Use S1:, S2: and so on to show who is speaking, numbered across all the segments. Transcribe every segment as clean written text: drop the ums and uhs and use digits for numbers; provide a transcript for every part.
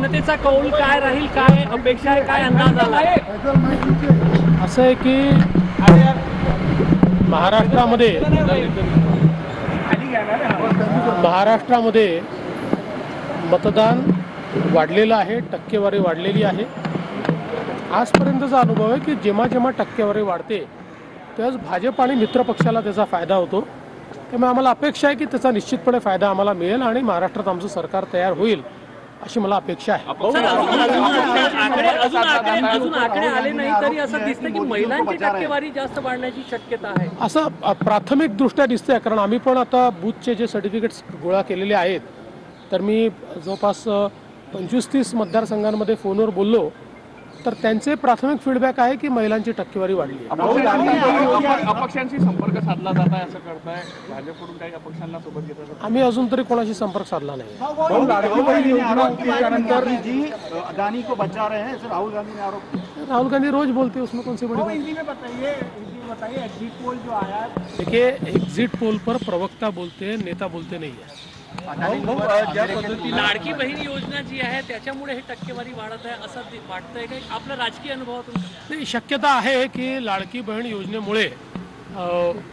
S1: जनतेचा कौल काय राहील, काय अपेक्षा आहे, काय अंदाज आला आहे?
S2: असं आहे की महाराष्ट्रामध्ये मतदान वाढलेलं आहे, टक्केवारी वाढलेली आहे। आजपर्यंतचा अनुभव आहे की जेव्हा जेव्हा टक्केवारी वाढते त्याच भाजप आणि मित्र पक्षाला त्याचा फायदा होतो। त्यामुळे आम्हाला अपेक्षा आहे की त्याचा निश्चितपणे फायदा आम्हाला मिळेल आणि महाराष्ट्रात आमचं सरकार तयार होईल अशी मला अपेक्षा आहे।
S1: अजून आकडे आले नाही तरी असं दिसतं की महिलांची टक्केवारी जास्त वाढण्याची शक्यता आहे
S2: असं प्राथमिक दृष्ट्या दिसतंय। कारण आम्ही पण आता बूथचे जे सर्टिफिकेट्स गोळा केलेले आहेत तर मी जवळपास 25-30 मतदारसंघांमध्ये फोनवर बोललो तर त्यांचे प्राथमिक फीडबॅक आहे की महिलांची टक्केवारी वाढली आहे।
S3: अपक्षांशी संपर्क साधला जात आहे असं करताय, भाजपकडून काही अपक्षांना सोबत घेतात?
S2: आम्ही अजून तरी कोणाशी संपर्क साधला नाही।
S4: अदानी को बचा रहे हैं राहुल गांधी ने आरोप किया।
S2: राहुल गांधी रोज बोलते हैं, उसमें कौन सी बड़ी बात?
S4: हिंदी में बताइए एग्जिट पोल जो आया।
S2: देखिए एग्जिट पोल पर प्रवक्ता बोलते हैं, नेता बोलते नहीं है।
S1: लाडकी बहीण योजना जी आहे त्याच्यामुळे हे टक्केवारी वाढत आहे असं वाटतंय का? आपला राजकीय अनुभवातून
S2: नाही, शक्यता आहे की लाडकी बहीण योजनेमुळे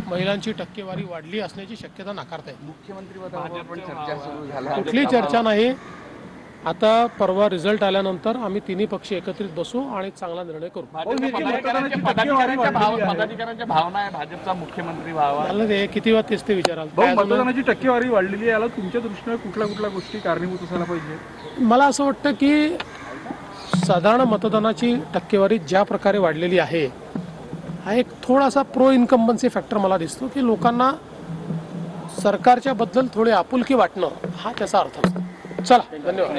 S2: महिलांची टक्केवारी वाढली असण्याची शक्यता नाकारता येईल।
S3: मुख्यमंत्रीपदावर पण चर्चा सुरू झाली,
S2: कुठली चर्चा नाही। आता परवा रिझल्ट आल्यानंतर आम्ही तिन्ही पक्ष एकत्रित बसू आणि चांगला निर्णय करू।
S3: पदाधिकाऱ्यांच्या भावना आहे भाजपचा मुख्यमंत्री व्हावा।
S2: मला ते किती वेळा तेच ते विचाराल।
S4: मतदानाची टक्केवारी वाढलेली आहे, याला तुमच्या दृष्टीने कुठल्या गोष्टी कारणीभूत असायला पाहिजे?
S2: मला असं वाटतं की साधारण मतदानाची टक्केवारी ज्या प्रकारे वाढलेली आहे हा एक थोडासा प्रो इन्कम्बन्सी फॅक्टर मला दिसतो की लोकांना सरकारच्या बद्दल थोडी आपुलकी वाटणं हा त्याचा अर्थ असतो। चला, धन्यवाद।